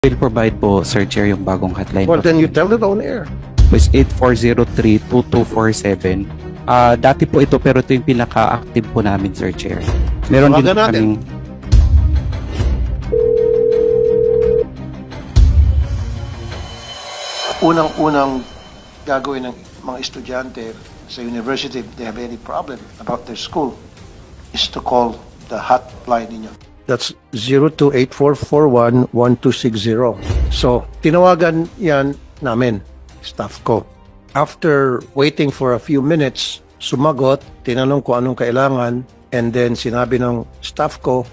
Will provide po, Sir Chair, yung bagong hotline. Well, then you tell it on air. Is 8403-2247. Dati po ito, pero ito yung pinaka-active po namin, Sir Chair. Meron din Tawagan natin. kaming... Unang-unang gagawin ng mga estudyante sa university, if they have any problem about their school, is to call the hotline ninyo. That's 0284411260. So, tinawagan yan namin, staff ko. After waiting for a few minutes, sumagot, tinanong ko anong kailangan, and then sinabi ng staff ko,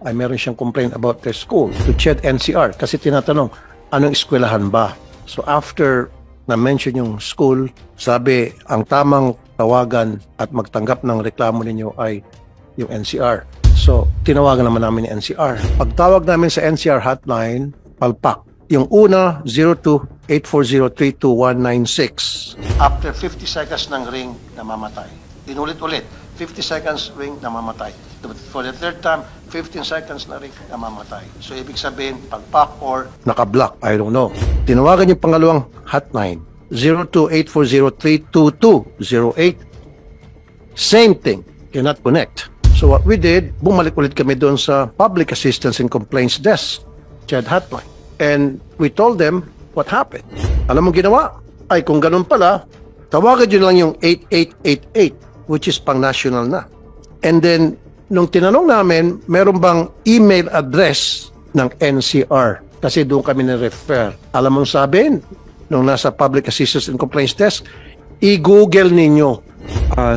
ay meron siyang complaint about their school to CHED NCR kasi tinatanong, anong eskwelahan ba? So after na-mention yung school, sabi, ang tamang tawagan at magtanggap ng reklamo ninyo ay yung NCR. So, tinawagan naman namin yung NCR. Pagtawag namin sa NCR hotline, palpak. Yung una, 02-840-32196. After 50 seconds ng ring, namamatay. Inulit-ulit, 50 seconds ring, namamatay. For the third time, 15 seconds na ring, namamatay. So, ibig sabihin, palpak or naka-block, I don't know. Tinawagan yung pangalawang hotline, 02-840-32208. Same thing, cannot connect. So what we did, bumalik ulit kami doon sa Public Assistance and Complaints Desk, CHED hotline. And we told them what happened. Alam mong ginawa? Ay kung ganun pala, tawagan nyo lang yung 8888, which is pang-national na. And then, nung tinanong namin, meron bang email address ng NCR? Kasi doon kami na-refer. Alam mong sabihin, nung nasa Public Assistance and Complaints Desk, i-google ninyo.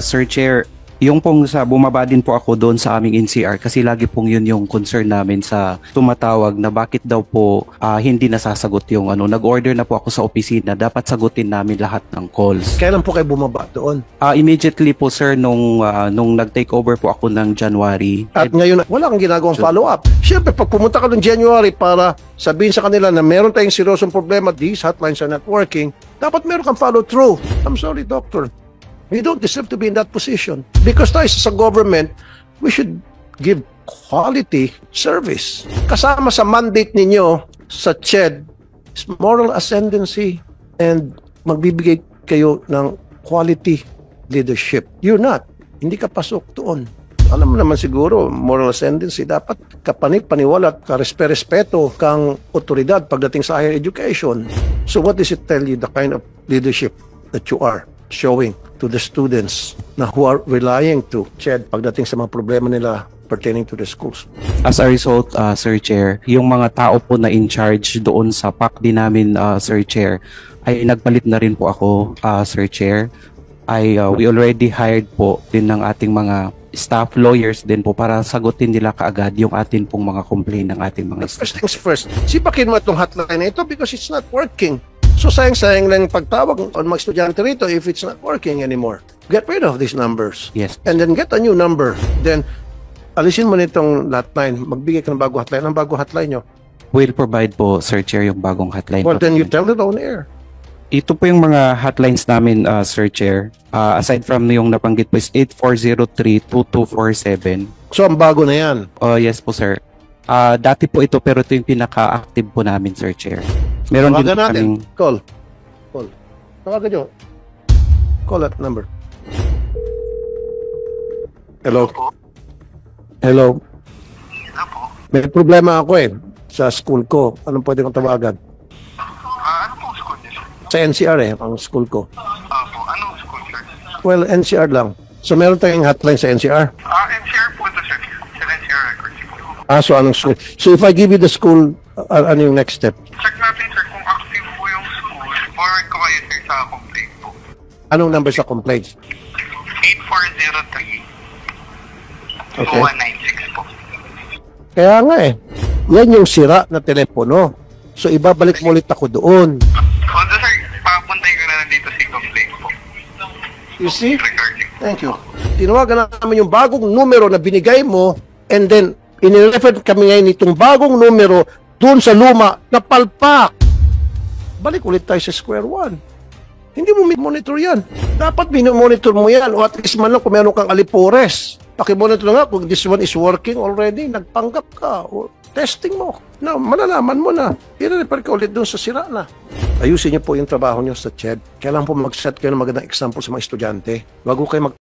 Sir Chair, yung pong bumaba din po ako doon sa aming NCR kasi lagi pong yun yung concern namin sa tumatawag na bakit daw po hindi nasasagot yung nag-order na po ako sa opisina, dapat sagutin namin lahat ng calls. Kailan po kayo bumaba doon? Immediately po sir nung nag-take over po ako ng January. At ngayon, wala kang ginagawang follow-up. Siyempre, pag pumunta ka ng January para sabihin sa kanila na meron tayong seryosong problema, these hotlines are not working, dapat meron kang follow-through. I'm sorry, doctor. We don't deserve to be in that position. Because tayo sa government, we should give quality service. Kasama sa mandate ninyo sa CHED is moral ascendancy and magbibigay kayo ng quality leadership. You're not. Hindi ka pasok doon. Alam mo naman siguro, moral ascendancy, dapat kapanig-paniwala at karespeto kang otoridad pagdating sa higher education. So what does it tell you, the kind of leadership that you are showing to the students na who are relying to CHED pagdating sa mga problema nila pertaining to the schools? As a result, Sir Chair, yung mga tao po na in charge doon sa PAC din namin, Sir Chair, ay nagpalit na rin po ako, Sir Chair. We already hired po din ng ating mga staff lawyers din po para sagutin nila kaagad yung atin pong mga complaint ng ating mga First things first, sipakin mo itong hotline na ito because it's not working. So sayang-sayang lang pagtawag ng mga estudyante rito if it's not working anymore. Get rid of these numbers. Yes. And then get a new number. Then, alisin mo nitong hotline. Magbigay ka ng bago hotline. Ang bago hotline nyo? Will provide po, Sir Chair, yung bagong hotline. Well, then you tell it on air. Ito po yung mga hotlines namin, Sir Chair. Aside from yung nabanggit po is 8403-2247. So, ang bago na yan. Yes po, sir. Dati po ito, pero ito yung pinaka-active po namin, Sir Chair. Meron din Tawagan natin. kaming... Call. Tawagan nyo. Call that number. Hello? Hello? May problema ako sa school ko. Anong pwede kong tawagan? Ano pong school niyo, sir? Sa NCR ang school ko. Opo, anong school, sir? Well, NCR lang. So meron tayong hotline sa NCR? NCR po ito, sir. Sa NCR records po. So anong school? So if I give you the school, ano yung next step? Check natin, sir, kung active po yung school. Forward ko kayo, sir, sa complaint po. Anong number sa complaints? 8403-2196 po. Kaya nga yan yung sira na telepono. So ibabalik mo ulit ako doon. Although, sir, papuntay ko na nandito si complaint po. You see? Regarding. Thank you. Tinawagan namin yung bagong numero na binigay mo and then inirefer kami ngayon itong bagong numero doon sa luma na palpak. Balik ulit tayo sa square one. Hindi mo monitor yan. Dapat monitor mo yan o at least man lang kung meron kang alipores. Pakimonitor nga kung this one is working already, nagpanggap ka. testing mo. Na malalaman mo na, i-refer ka ulit doon sa sira na. Ayusin niyo po yung trabaho niyo sa CHED. Kailangan po mag-set kayo ng magandang example sa mga estudyante. Bago kayo